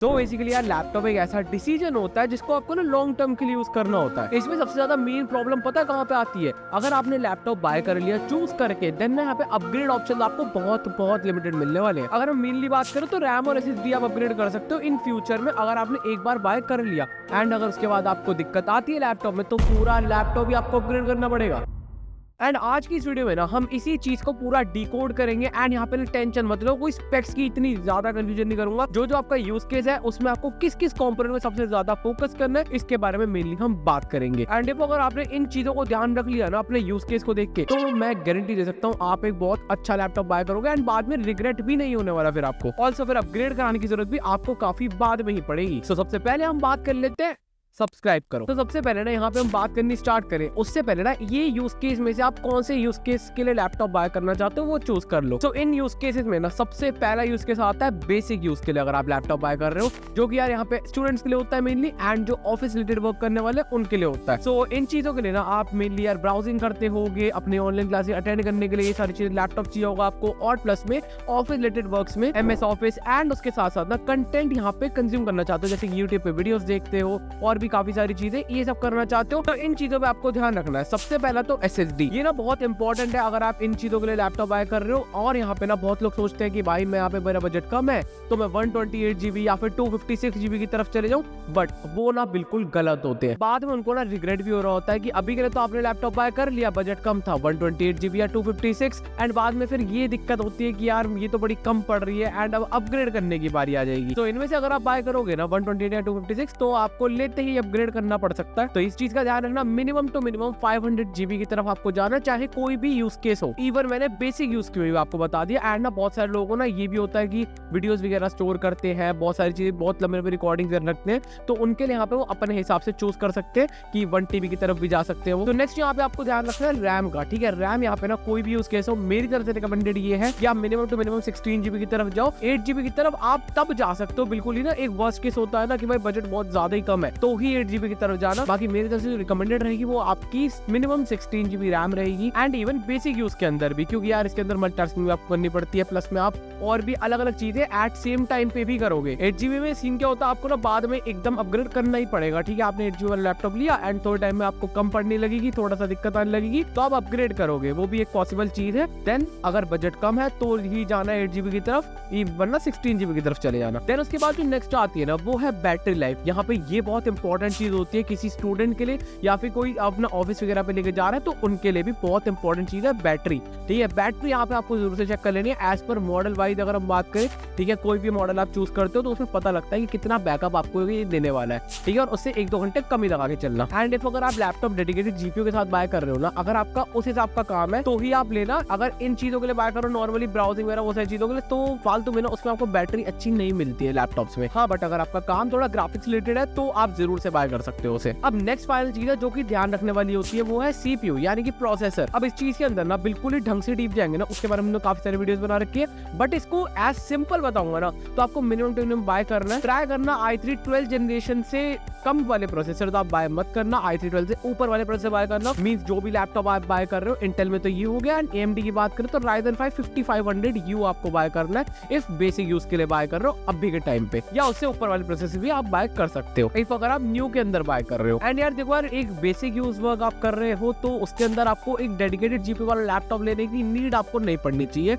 तो बेसिकली यार लैपटॉप एक ऐसा डिसीजन होता है जिसको आपको ना लॉन्ग टर्म के लिए यूज करना होता है। इसमें सबसे ज्यादा मेन प्रॉब्लम पता है कहाँ पे आती है? अगर आपने लैपटॉप बाय कर लिया चूज करके, देन ना यहाँ पे अपग्रेड ऑप्शन आपको बहुत बहुत लिमिटेड मिलने वाले हैं। अगर हम मेनली बात करें तो रैम और एसएसडी आप अपग्रेड कर सकते हो इन फ्यूचर में, अगर आपने एक बार बाय कर लिया एंड अगर उसके बाद आपको दिक्कत आती है लैपटॉप में तो पूरा लैपटॉप ही आपको अपग्रेड करना पड़ेगा। एंड आज की इस वीडियो में ना हम इसी चीज को पूरा डिकोड करेंगे। एंड यहाँ पे टेंशन मत लो, कोई स्पेक्स की इतनी ज्यादा कंफ्यूजन नहीं करूंगा। जो आपका यूज केस है उसमें आपको किस किस कंपोनेंट में सबसे ज्यादा फोकस करना है इसके बारे में मेनली हम बात करेंगे। एंड देखो अगर आपने इन चीजों को ध्यान रख लिया ना अपने यूज केस को देख के, तो मैं गारंटी दे सकता हूँ आप एक बहुत अच्छा लैपटॉप बाय करोगे एंड बाद में रिग्रेट भी नहीं होने वाला। फिर आपको ऑल्सो फिर अपग्रेड कराने की जरूरत भी आपको काफी बाद में ही पड़ेगी। तो सबसे पहले हम बात कर लेते हैं सब्सक्राइब करो। तो सबसे पहले ना यहाँ पे हम बात करनी स्टार्ट करें उससे पहले ना ये यूज केस में से आप कौन से यूज केस के लिए लैपटॉप बाय करना चाहते हो वो चूज कर लो। तो इन यूज केसेस में ना सबसे पहला यूज केस आता है बेसिक यूज के लिए। अगर आप लैपटॉप बाय कर रहे हो जो कि यार यहाँ पे स्टूडेंट्स के लिए होता है मेनली, एंड जो ऑफिस रिलेटेड वर्क करने वाले उनके लिए होता है। सो इन चीजों के लिए ना आप मेनली यार ब्राउजिंग करते होगे, अपने ऑनलाइन क्लासेस अटेंड करने के लिए ये सारी चीजें लैपटॉप चाहिए होगा आपको। और प्लस में ऑफिस रिलेटेड वर्क्स में एमएस ऑफिस एंड उसके साथ साथ ना कंटेंट यहाँ पे कंज्यूम करना चाहते हो, जैसे यूट्यूब पे वीडियोस देखते हो और भी काफी सारी चीजें ये सब करना चाहते हो, तो इन चीजों पे आपको ध्यान रखना है। सबसे पहला तो एसएसडी, ये ना बहुत इंपॉर्टेंट है अगर आप इन चीजों के लिए लैपटॉप बाय कर रहे हो। और यहाँ पे ना बहुत लोग सोचते हैं कि भाई मैं यहाँ पे मेरा बजट कम है तो मैं 128 GB या फिर 256 GB की तरफ चले जाऊं, बट वो ना बिल्कुल गलत होते हैं। बाद में उनको ना रिग्रेट भी हो रहा होता है कि अभी के लिए तो आपने लैपटॉप बाय कर लिया, बजट कम था 128 GB या 256, एंड बाद में फिर ये दिक्कत होती है कि यार ये तो बड़ी कम पड़ रही है एंड अब अपग्रेड करने की बारी आ जाएगी। तो इनमें से अगर आप बाय करोगे ना 128 या 256 तो आपको लेते ही अपग्रेड करना पड़ सकता है। तो इस चीज का ध्यान रखना, मिनिमम टू मिनिमम 500 GB की तरफ आपको जाना, चाहे कोई भी यूज केस हो। इवन मैंने बेसिक यूज की आपको बता दिया। एंड ना बहुत सारे लोगों ना ये भी होता है कि वीडियोस वगैरह स्टोर करते हैं, बहुत सारी चीजें बहुत लंबे लंबे रिकॉर्डिंग रखते हैं, तो उनके लिए यहाँ पे वो अपने हिसाब से चूज कर सकते हैं कि 1 TB की तरफ भी जा सकते हैं वो। तो नेक्स्ट यहाँ पे आपको ध्यान रखना है रैम का। ठीक है, रैम यहाँ पे ना कोई भी यूज केस हो मेरी तरफ से रिकमेंडेड ये है कि आप मिनिमम टू मिनिमम 16 GB की तरफ जाओ। 8 GB की तरफ आप तब जा सकते हो बिल्कुल ही ना, एक वर्स्ट केस होता है ना कि भाई बजट बहुत ज्यादा ही कम है तो ही 8 GB की तरफ जाना। बाकी मेरी तरफ से रिकमेंडेड रहेगी वो आपकी मिनिमम 16 GB रैम रहेगी। एंड इवन बेसिक यूज के अंदर भी, क्योंकि यार इसके अंदर मल्टीटास्किंग भी आपको करनी पड़ती है, प्लस में आप और भी अलग अलग चीजें एट सेम टाइम पे भी करोगे। 8 GB में सीन क्या होता है, आपको ना बाद में एकदम अपग्रेड करना ही पड़ेगा। ठीक है, आपने 8 GB वाला लैपटॉप लिया एंड थोड़े टाइम में आपको कम पड़ने लगेगी, थोड़ा सा दिक्कत आने लगेगी, तो आप अपग्रेड करोगे, वो भी एक पॉसिबल चीज है। देन अगर बजट कम है तो ही जाना है 8 GB की तरफ, वरना 16 GB की तरफ चले जाना। देन उसके बाद जो नेक्स्ट आती है ना वो है बैटरी लाइफ। यहाँ पे ये बहुत इंपॉर्टेंट चीज होती है किसी स्टूडेंट के लिए या फिर कोई अपना ऑफिस वगैरह पे लेके जा रहा है तो उनके लिए भी बहुत इंपॉर्टेंट चीज है बैटरी। ठीक है, बैटरी यहाँ पे आपको जरूर से चेक कर लेनी है एज पर मॉडल वाइज। अगर हम बात करें, ठीक है, कोई भी मॉडल आप चूज करते हो तो उसमें पता लगता है कि कितना बैकअप आपको ये देने वाला है। ठीक है, और उससे 1-2 घंटे कम ही लगा के चलना। एंड इफ अगर आप लैपटॉप डेडिकेटेड जीपीयू के साथ बाय कर रहे हो ना, अगर आपका उस हिसाब का काम है तो ही आप लेना। अगर इन चीजों के लिए बाय करो नॉर्मली ब्राउजिंग वगैरह वो सारी चीजों के लिए, तो फालतू में ना उसमें आपको बैटरी अच्छी नहीं मिलती है लैपटॉप्स में। हाँ, बट अगर आपका काम थोड़ा ग्राफिक्स रिलेटेड है तो आप जरूर से बाय कर सकते हो उसे। अब नेक्स्ट फाइनल चीज है जो कि ध्यान रखने वाली होती है वो है सीपीयू यानी कि प्रोसेसर। अब इस चीज के अंदर ना बिल्कुल ही ढंग से डीप जाएंगे ना, उसके बारे में काफी सारे वीडियोस बना रखी है, बट इसको एज सिंपल बताऊंगा ना तो आपको मिनिमम टू मिनिमम बाय करना है। ट्राई करना i3 12 जनरेशन से कम वाले प्रोसेसर तो आप बाय मत करना, i3 12 से ऊपर वाले प्रोसेसर बाय करना। मींस जो भी लैपटॉप आप बाय कर रहे हो, इंटेल में तो ये हो गया, एंड AMD की बात करें तो Ryzen 5 5500U आपको बाय करना है इफ बेसिक यूज के लिए बाय कर रहे हो अभी के टाइम पे, या उससे ऊपर वाले प्रोसेसर भी आप बाय कर सकते हो इफ अगर आप न्यू के अंदर बाय कर रहे हो। एंड यार देखो यार, एक बेसिक यूज वर्क आप कर रहे हो तो उसके अंदर आपको एक डेडिकेटेड जीपीयू वाला लैपटॉप लेने की नीड आपको नहीं पड़नी चाहिए,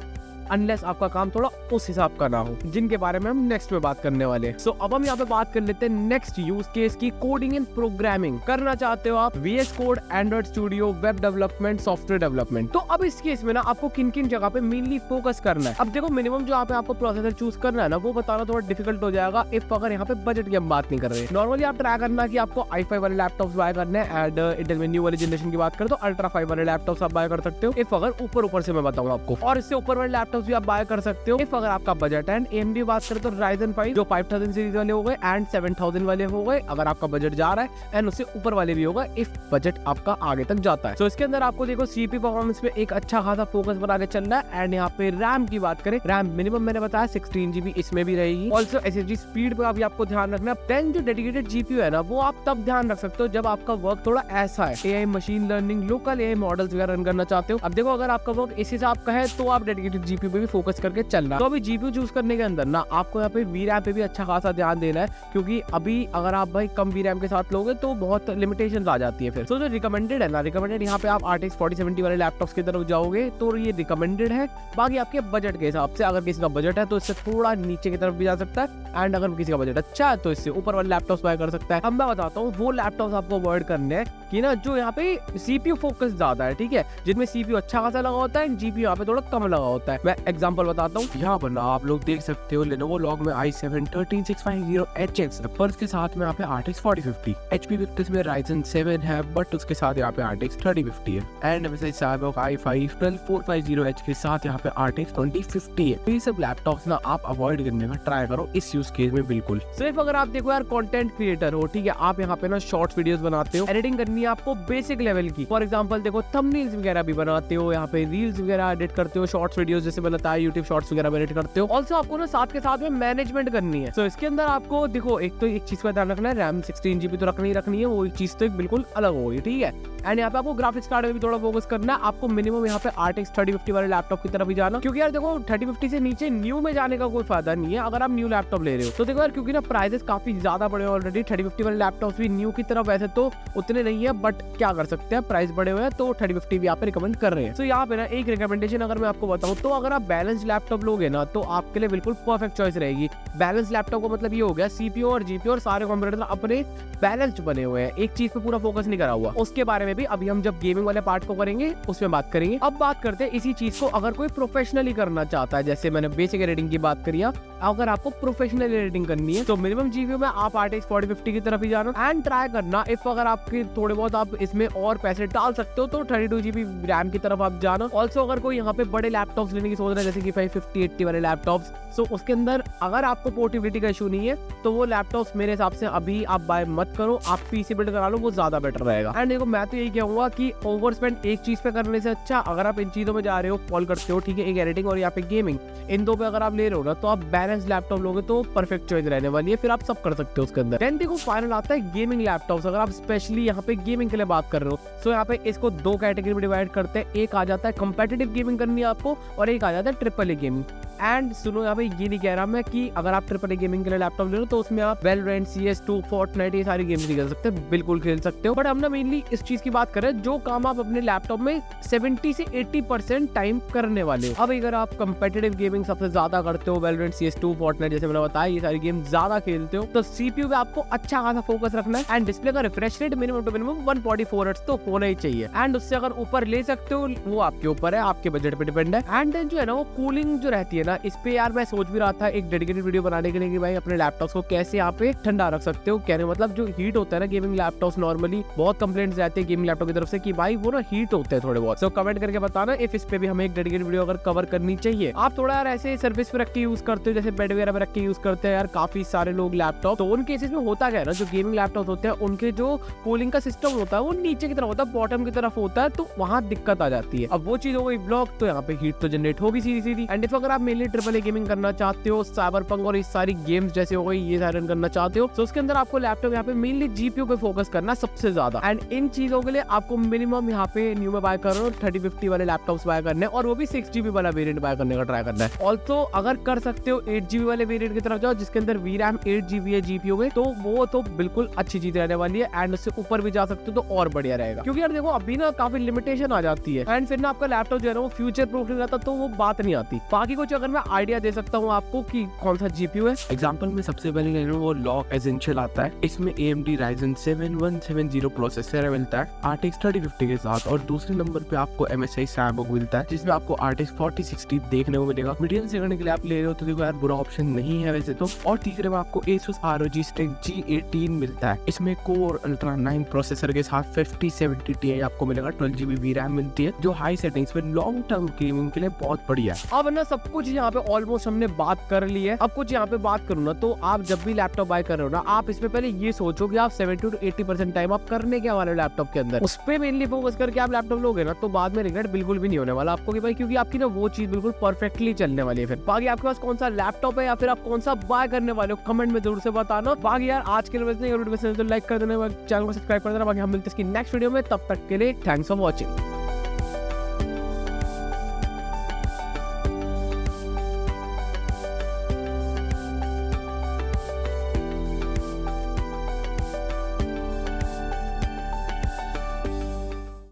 अनलेस आपका काम थोड़ा उस हिसाब का ना हो, जिनके बारे में हम नेक्स्ट में बात करने वाले हैं। सो अब हम यहाँ पे बात कर लेते हैं नेक्स्ट यूज केस की, कोडिंग एंड प्रोग्रामिंग। करना चाहते हो आप VS code, Android studio, web development, software development, तो अब इस केस में ना आपको किन किन जगह पे मेनली फोकस करना है। अब देखो मिनिमम जो यहाँ पे आपको प्रोसेसर चूज करना है ना वो बताना थोड़ा डिफिकल्ट हो जाएगा इफ अगर यहाँ पे बजट की हम बात नहीं कर रहे। नॉर्मली आप ट्राई करना कि आपको i5 वाले लैपटॉप बाय करने हैं, एंड इंटेल में न्यू वाली जनरेशन की बात करें तो अल्ट्रा 5 वाले लैपटॉप आप बाय कर सकते हो इफ अगर ऊपर से मैं बताऊँ आपको, और इससे ऊपर वाले लैपटॉप भी आप बाय कर सकते हो इफ अगर आपका बजट है। एंड AMD बात करें तो Ryzen 5 जो 5000 सीरीज वाले हो गए एंड 7000 वाले हो गए अगर आपका बजट जा रहा है, एंड उससे ऊपर वाले भी होगा इफ बजट आपका आगे तक जाता है। तो इसके अंदर आपको देखो CPU परफॉर्मेंस पे एक अच्छा खासा फोकस बना के चलना है। एंड यहाँ पे रैम की बात करें, रैम मिनिमम मैंने बताया 16 GB इसमें भी रहेगी। ऑल्सो SSD स्पीड पे अभी आपको ध्यान रखना है। देन जो डेडिकेटेड GPU है ना वो आप तब ध्यान रख सकते हो जब आपका वर्क थोड़ा ऐसा है, AI machine learning, local AI models वगैरह रन करना चाहते हो। अब देखो अगर आपका वर्क इस हिसाब का है तो आप डेडिकेटेड GPU जीपीयू पे भी फोकस करके चलना। तो अभी जीपीयू चूज करने के अंदर ना आपको यहाँ पे वीरैम पे भी अच्छा खासा ध्यान देना है, क्योंकि अभी अगर आप भाई कम वीरैम के साथ लोगे तो बहुत लिमिटेशन आ जाती है फिर। तो जो रिकमेंडेड है ना, रिकमेंडेड यहाँ पे आप RTX 4070 वाले लैपटॉप्स की तरफ जाओगे तो ये रिकमेंडेड है। बाकी आपके बजट के हिसाब से, अगर किसी का बजट है तो इससे थोड़ा नीचे की तरफ भी जा सकता है, एंड अगर किसी का बजट अच्छा है तो इससे ऊपर वाले लैपटॉप्स बाय कर सकता है। अब मैं बताता हूँ वो लैपटॉप्स आपको अवॉइड करने हैं कि ना जो यहाँ पे सीपीयू फोकस ज्यादा है, ठीक है, जिनमें सीपीयू अच्छा खासा लगा होता है, जीपीयू यहाँ पे थोड़ा कम लगा होता है। मैं एग्जांपल बताता हूँ, यहाँ पर ना आप लोग देख सकते हो Lenovo Log में i7-13650HX पर उसके साथ में यहाँ पे RTX 4050, HP Victus में Ryzen 7 है बट उसके साथ यहाँ पे RTX 3050 है, एंड MSI Cyberpunk i5-12450H के साथ यहाँ पे RTX 2050 है। तो ये सब लैपटॉप्स ना आप अवॉइड करने का ट्राई करो इस यूज केस में बिल्कुल। सिर्फ अगर आप देखो यार कंटेंट क्रिएटर हो, ठीक है, आप यहाँ पे ना शॉर्ट्स वीडियोस बनाते हो, एडिटिंग करनी है आपको बेसिक लेवल की, फॉर एग्जांपल देखो थंबनेल्स वगैरह भी बनाते हो, यहाँ पे रील्स वगैरह एडिट करते हो, शॉर्ट्स वीडियोस जैसे मैंने बताया यूट्यूब शॉर्ट्स वगैरह एडिट करते हो। ऑल्सो आपको ना साथ के साथ में मैनेजमेंट करनी है। तो इसके अंदर आपको देखो एक तो एक चीज का ध्यान रखना है, रैम 16 GB तो रखनी है, वो एक चीज तो एक बिल्कुल अलग होगी, ठीक है। एंड यहाँ पे आपको ग्राफिक्स कार्ड में भी थोड़ा फोकस करना है। आपको मिनिमम यहाँ पे RTX 3050 वाले लैपटॉप की तरफ ही जाना, क्योंकि यार देखो 3050 से नीचे न्यू में जाने का कोई फायदा नहीं है अगर आप न्यू लैपटॉप ले रहे हो। तो देखो यार क्योंकि ना प्राइसेस काफी ज्यादा बड़े हैं ऑलरेडी, 3050 वाले लैपटॉप भी न्यू की तरफ वैसे तो उतने नहीं है, बट क्या कर सकते हैं, प्राइस बड़े हुए हैं तो 3050 भी यहाँ पे रिकमेंड कर रहे हैं। तो यहाँ पे ना एक रिकमेंडेशन अगर मैं आपको बताऊँ तो अगर आप बैलेंस लैपटॉप लोगे ना तो आपके लिए बिल्कुल परफेक्ट चॉइस रहेगी। बैलेंस लैपटॉप का मतलब ये हो गया सीपीयू और जीपीयू और सारे कंप्यूटर अपने बैलेंस्ड बने हुए हैं, एक चीज पे पूरा फोकस नहीं करा हुआ। उसके बारे में भी अभी हम जब गेमिंग वाले पार्ट को करेंगे उसमें बात करेंगे। अब बात करते हैं इसी चीज को अगर कोई प्रोफेशनली करना चाहता है, जैसे मैंने बेसिक एडिटिंग की बात करी, अगर आपको प्रोफेशनल एडिटिंग करनी है तो मिनिमम जीबी में आप RTX 4050 की तरफ ही जाना एंड ट्राई करना। इफ अगर आपके थोड़े बहुत आप इसमें और पैसे डाल सकते हो तो 32 GB रैम की तरफ आप जाना। ऑल्सो अगर कोई यहाँ पे बड़े लैपटॉप्स लेने की सोच रहा है जैसे कि 550-80 वाले लैपटॉप्स, सो उसके अंदर अगर आपको पोर्टेबिलिटी का इशू नहीं है तो वो लैपटॉप्स मेरे हिसाब से अभी आप बाय मत करो, आप पीसी बिल्ड करा लो, वो ज्यादा बेटर रहेगा। एंड देखो मैं तो यही कहूंगा कि ओवर स्पेंड एक चीज पे करने से अच्छा अगर आप इन चीजों में जा रहे हो, कॉल करते हो, ठीक है, एक एडिटिंग और यहाँ पे गेमिंग, इन दो पे अगर आप ले रहे हो ना तो आप बैलेंस लैपटॉप लोगे तो परफेक्ट चॉइस रहने वाली है, फिर आप सब कर सकते हो उसके अंदर। देन देखो फाइनल आता है गेमिंग लैपटॉप्स। अगर आप स्पेशली यहाँ पे गेमिंग के लिए बात कर रहे हो तो यहाँ पे इसको दो कैटेगरी में डिवाइड करते हैं। एक आ जाता है कंपेटिटिव गेमिंग करनी है आपको और एक आ जाता है AAA गेमिंग। एंड सुनो यहाँ पे ये नहीं कह रहा मैं कि अगर आप AAA गेमिंग के लिए लैपटॉप ले लो तो उसमें आप Valorant, CS2, Fortnite ये सारी गेम्स नहीं खेल सकते, बिल्कुल खेल सकते हो, बट हम ना मेनली इस चीज की बात कर रहे हैं जो काम आप अपने लैपटॉप में 70 से 80% टाइम करने वाले हो। अब अगर आप कंपेटिटिव गेमिंग सबसे ज्यादा करते हो, Valorant, CS2, Fortnite जैसे मैंने बताया ये सारी गेम ज्यादा खेलते हो, तो CPU पे आपको अच्छा खासा फोकस रखना है एंड डिस्प्ले का refresh rate minimum to minimum 144 hertz तो होना ही चाहिए। एंड उससे अगर ऊपर ले सकते हो वो आपके ऊपर है, आपके बजट पे डिपेंड है। एंड देन जो है ना वो कूलिंग जो रहती है ना, इस पे यार मैं सोच भी रहा था एक डेडिकेटेड वीडियो बनाने के लिए कि भाई अपने लैपटॉप्स को कैसे यहाँ पे ठंडा रख सकते हो। कहने मतलब जो हीट होता है ना गेमिंग लैपटॉप्स, नॉर्मली बहुत कंप्लेंट्स रहते हैं गेमिंग लैपटॉप की तरफ से कि भाई वो ना हीट होते हैं थोड़े बहुत। सो कमेंट करके बताना इफ इस पे भी हमें एक डेडिकेटेड वीडियो अगर कवर करनी चाहिए। आप थोड़ा यार ऐसे सर्विस पे रख के यूज करते हो, जैसे बेड वगैरह पे रख के यूज करते हैं यार काफी सारे लोग लैपटॉप, तो उन केसेस में होता क्या है ना, जो गेमिंग लैपटॉप होते हैं उनके जो कूलिंग का सिस्टम होता है वो नीचे की तरफ होता है, बॉटम की तरफ होता है, तो वहां दिक्कत आ जाती है। अब वो चीज हो गई ब्लॉक, तो यहाँ पे हीट तो जनरेट होगी सीधी सीधी। एंड इफ अगर आप मेनली AAA गेमिंग करना चाहते हो, साइबरपंक और इस सारी गेम्स जैसे हो गई ये सारे रन करना चाहते हो, तो उसके अंदर आपको लैपटॉप यहाँ पे मेनली जीपीयू पे फोकस करना सबसे ज्यादा। एंड इन चीजों के लिए आपको मिनिमम यहाँ पे न्यू में बाय करो 3050 वाले लैपटॉप्स बाय करने और वो भी 6GB वाला वेरिएंट बाय करने का ट्राई करना है। ऑल्सो अगर कर सकते हो 8GB वाले वेरिएंट की तरफ जाओ जिसके अंदर VRAM 8GB है जीपीयू में, तो वो तो बिल्कुल अच्छी चीज रहने वाली है। एंड उससे ऊपर भी जा सकते हो तो और बढ़िया रहेगा, क्योंकि यार देखो अभी ना काफी लिमिटेशन आ जाती है एंड फिर ना आपका लैपटॉप जो है ना वो फ्यूचर प्रूफ नहीं रहता, तो वो बात नहीं आती। बाकी कुछ अगर मैं आइडिया दे सकता हूँ आपको कि कौन सा जीपीयू है, एग्जांपल में सबसे पहले ले लो वो लॉग एसेंशियल आता है, इसमें AMD Ryzen 7 170 प्रोसेसर मिलता है RTX 3050 के साथ, और दूसरे नंबर पे आपको MSI Cyberpunk मिलता है जिसमें आपको RTX 4060 देखने को मिलेगा। मीडियम सेगमेंट के लिए आप ले रहे हो तो देखो यार बुरा ऑप्शन नहीं है वैसे तो। और तीसरे में आपको Asus ROG Strix G18 मिलता है, इसमें Core Ultra 9 प्रोसेसर के साथ 5070 Ti आपको मिलेगा, 12GB VRAM मिलती है जो हाई सेटिंग्स पे लॉन्ग टर्म गेमिंग के लिए बहुत बढ़िया है। अब ना सब कुछ यहाँ पे ऑलमोस्ट हमने बात कर ली है। अब कुछ यहाँ पे बात करूँ ना, तो आप जब भी लैपटॉप बाय कर रहे हो ना, आप इसमें पहले ये सोचो कि आप 70 to 80% टाइम आप करने क्या वाले लैपटॉप के अंदर, उस पे मेनली फोकस करके आप लैपटॉप लोगे ना तो बाद में रिग्रेट बिल्कुल भी नहीं होने वाला आपको कि भाई, क्योंकि आपकी ना वो चीज बिल्कुल परफेक्टली चलने वाली है। फिर बाकी आपके पास कौन सा लैपटॉप है या फिर आप कौन सा बाय करने वाले हो कमेंट में जरूर से बताना। बाकी यार आज के लिए तो लाइक कर देना, चैनल को सब्सक्राइब कर देना। बाकी हम मिलते हैं इसकी नेक्स्ट वीडियो में, तब तक के लिए थैंक्स फॉर वॉचिंग।